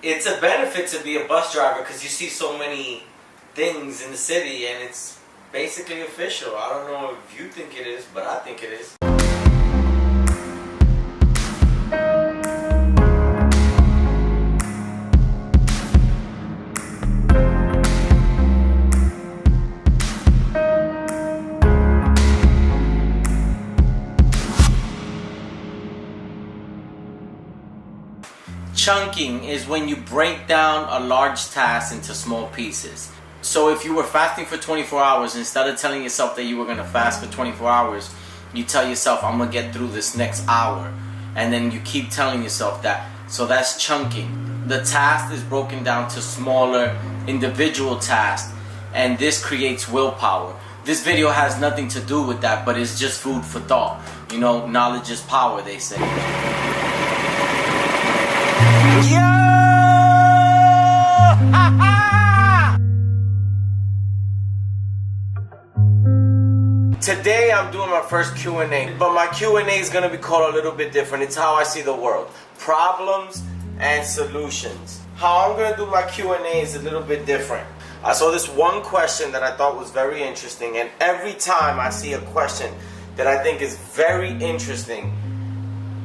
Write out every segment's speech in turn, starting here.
it's a benefit to be a bus driver because you see so many things in the city and it's basically official. I don't know if you think it is, but I think it is. Chunking is when you break down a large task into small pieces. So if you were fasting for 24 hours, instead of telling yourself that you were going to fast for 24 hours, you tell yourself, I'm going to get through this next hour. And then you keep telling yourself that. So that's chunking. The task is broken down to smaller individual tasks, and this creates willpower. This video has nothing to do with that, but it's just food for thought. You know, knowledge is power, they say. Today I'm doing my first Q&A, but my Q&A is going to be called a little bit different. It's how I see the world. Problems and solutions. How I'm going to do my Q&A is a little bit different. I saw this one question that I thought was very interesting, and every time I see a question that I think is very interesting,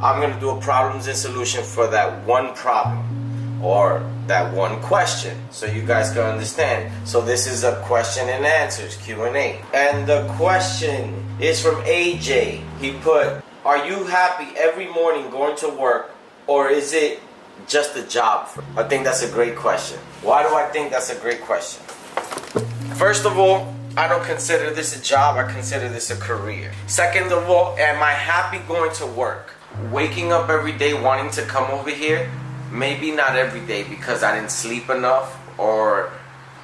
I'm going to do a problems and solution for that one problem or that one question, so you guys can understand. So this is a question and answers, Q&A. And the question is from AJ. He put, are you happy every morning going to work, or is it just a job? I think that's a great question. Why do I think that's a great question? First of all, I don't consider this a job, I consider this a career. Second of all, am I happy going to work? Waking up every day wanting to come over here? Maybe not every day because I didn't sleep enough or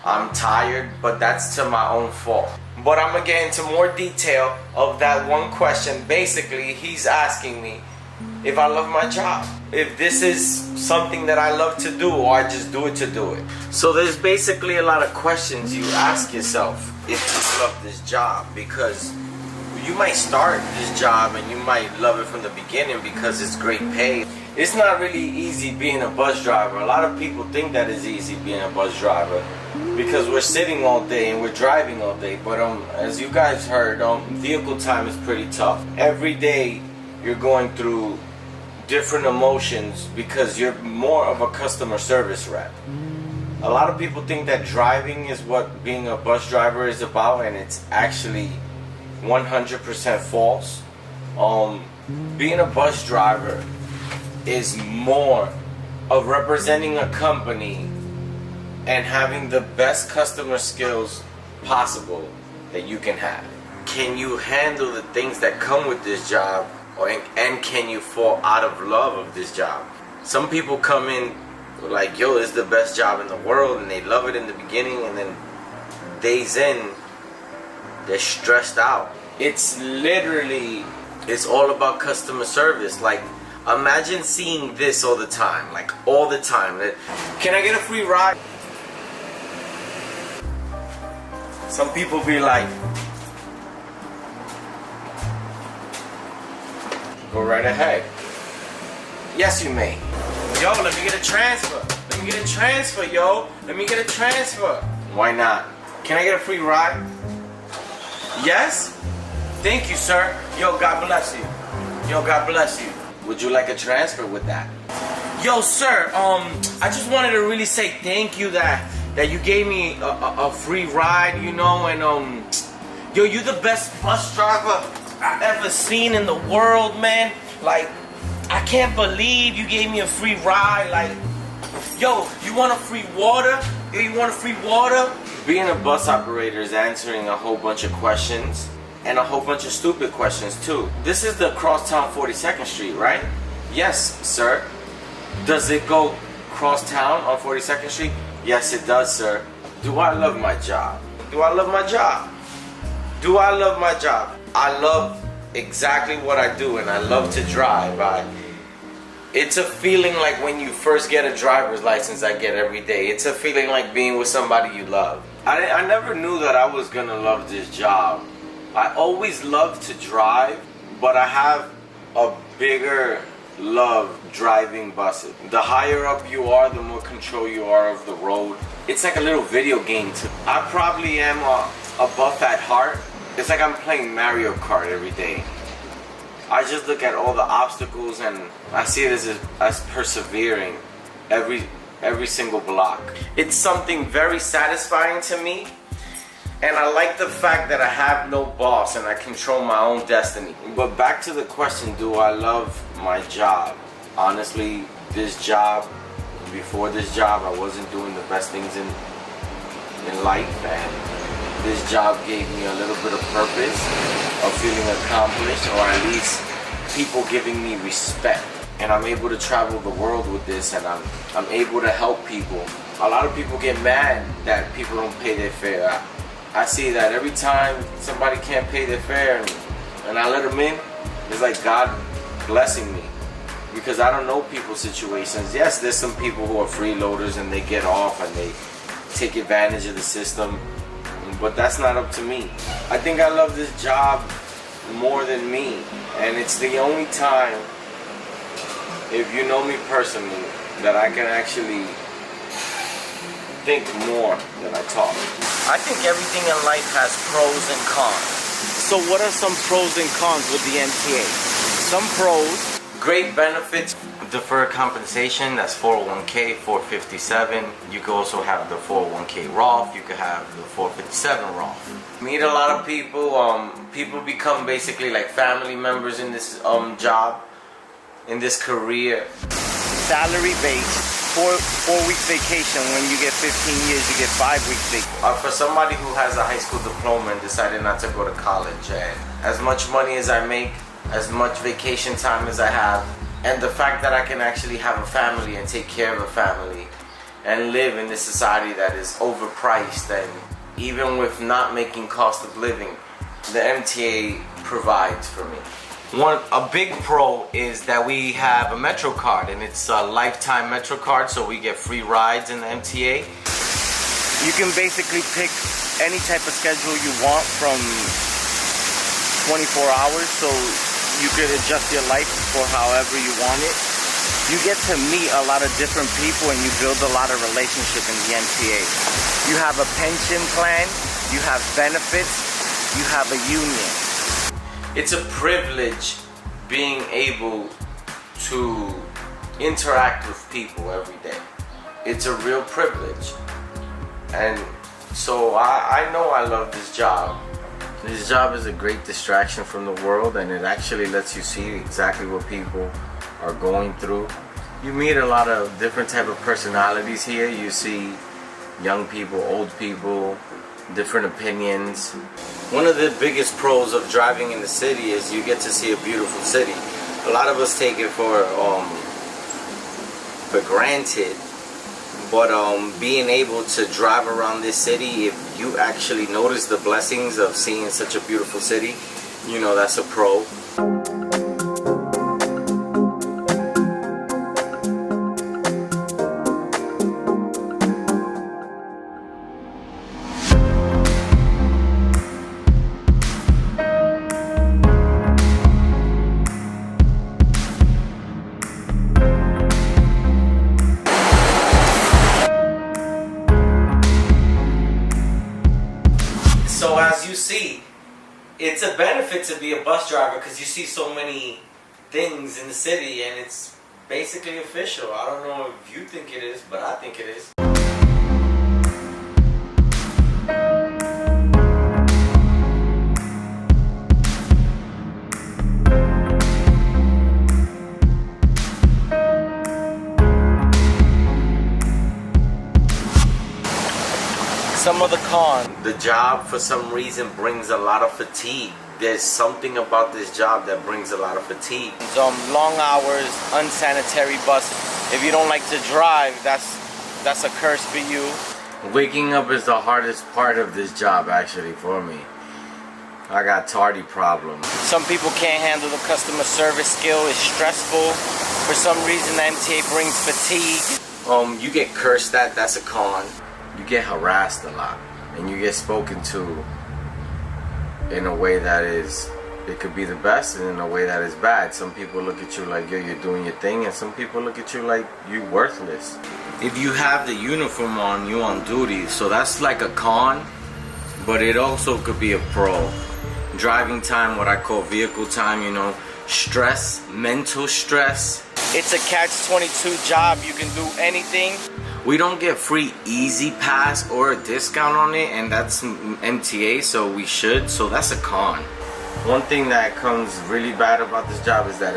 I'm tired, but that's to my own fault. But I'm gonna get into more detail of that one question. Basically, he's asking me if I love my job, if this is something that I love to do, or I just do it to do it. So there's basically a lot of questions you ask yourself if you love this job, because you might start this job and you might love it from the beginning because it's great pay. It's not really easy being a bus driver. A lot of people think that it's easy being a bus driver because we're sitting all day and we're driving all day. But as you guys heard, vehicle time is pretty tough. Every day you're going through different emotions because you're more of a customer service rep. A lot of people think that driving is what being a bus driver is about, and it's actually 100% false. Being a bus driver is more of representing a company and having the best customer skills possible that you can have. Can you handle the things that come with this job, and can you fall out of love of this job? Some people come in like, yo, it's the best job in the world, and they love it in the beginning, and then days in, they're stressed out. It's all about customer service. Like, imagine seeing this all the time, like all the time. Can I get a free ride? Some people be like, go right ahead. Yes, you may. Yo, let me get a transfer. Let me get a transfer, yo. Let me get a transfer. Why not? Can I get a free ride? Yes? Thank you, sir. Yo, God bless you. Yo, God bless you. Would you like a transfer with that? Yo, sir, I just wanted to really say thank you that you gave me a free ride, you know, and yo, you the best bus driver I've ever seen in the world, man. Like, I can't believe you gave me a free ride. Like, yo, you want a free water? Yo, you want a free water? Being a bus operator is answering a whole bunch of questions, and a whole bunch of stupid questions too. This is the crosstown 42nd Street, right? Yes, sir. Does it go crosstown on 42nd Street? Yes, it does, sir. Do I love my job? Do I love my job? Do I love my job? I love exactly what I do, and I love to drive. It's a feeling like when you first get a driver's license I get every day. It's a feeling like being with somebody you love. I never knew that I was gonna love this job. I always loved to drive, but I have a bigger love driving buses. The higher up you are, the more control you are of the road. It's like a little video game too. I probably am a buff at heart. It's like I'm playing Mario Kart every day. I just look at all the obstacles and I see it as persevering every single block. It's something very satisfying to me, and I like the fact that I have no boss and I control my own destiny. But back to the question, do I love my job? Honestly, this job, before this job, I wasn't doing the best things in life, and this job gave me a little bit of purpose, of feeling accomplished, or at least people giving me respect. And I'm able to travel the world with this, and I'm able to help people. A lot of people get mad that people don't pay their fare. I see that every time somebody can't pay their fare and I let them in, it's like God blessing me, because I don't know people's situations. Yes, there's some people who are freeloaders and they get off and they take advantage of the system, but that's not up to me. I think I love this job more than me, and it's the only time, if you know me personally, that I can actually think more than I talk. I think everything in life has pros and cons. So what are some pros and cons with the MTA? Some pros: great benefits, deferred compensation, that's 401k, 457. You could also have the 401k Roth, you could have the 457 Roth. Meet a lot of people, people become basically like family members in this job, in this career. Salary based, 4 weeks vacation. When you get 15 years, you get 5 weeks vacation. For somebody who has a high school diploma and decided not to go to college, and as much money as I make, as much vacation time as I have, and the fact that I can actually have a family and take care of a family and live in this society that is overpriced, and even with not making cost of living, the MTA provides for me. A big pro is that we have a Metro card, and it's a lifetime Metro card, so we get free rides in the MTA. You can basically pick any type of schedule you want from 24 hours, so you could adjust your life for however you want it. You get to meet a lot of different people, and you build a lot of relationship in the MTA. You have a pension plan, you have benefits, you have a union. It's a privilege being able to interact with people every day. It's a real privilege. And so I know I love this job. This job is a great distraction from the world, and it actually lets you see exactly what people are going through. You meet a lot of different type of personalities here. You see young people, old people, different opinions. One of the biggest pros of driving in the city is you get to see a beautiful city. A lot of us take it for granted, but being able to drive around this city, if you actually notice the blessings of seeing such a beautiful city, you know that's a pro. So as you see, it's a benefit to be a bus driver because you see so many things in the city, and it's basically official. I don't know if you think it is, but I think it is. Some of the cons. The job for some reason brings a lot of fatigue. There's something about this job that brings a lot of fatigue. Long hours, unsanitary bus. If you don't like to drive, that's a curse for you. Waking up is the hardest part of this job actually for me. I got tardy problems. Some people can't handle the customer service skill. It's stressful. For some reason the MTA brings fatigue. You get cursed at, that's a con. You get harassed a lot, and you get spoken to in a way that is it could be the best, and in a way that is bad. Some people look at you like, yo, you're doing your thing, and some people look at you like you worthless. If you have the uniform on, you on duty, so that's like a con, but it also could be a pro. Driving time, what I call vehicle time, you know, stress, mental stress. It's a catch-22 job. You can do anything. We don't get free easy pass or a discount on it, and that's MTA, so we should, so that's a con. One thing that comes really bad about this job is that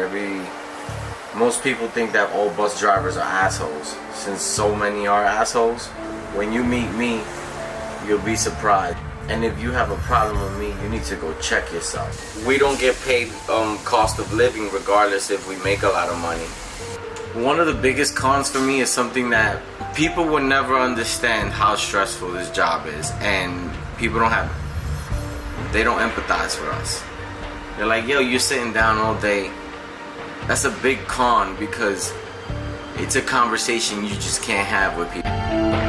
most people think that all bus drivers are assholes. Since so many are assholes, when you meet me, you'll be surprised. And if you have a problem with me, you need to go check yourself. We don't get paid cost of living regardless if we make a lot of money. One of the biggest cons for me is something that people would never understand, how stressful this job is, and people they don't empathize for us. They're like, yo, you're sitting down all day. That's a big con, because it's a conversation you just can't have with people.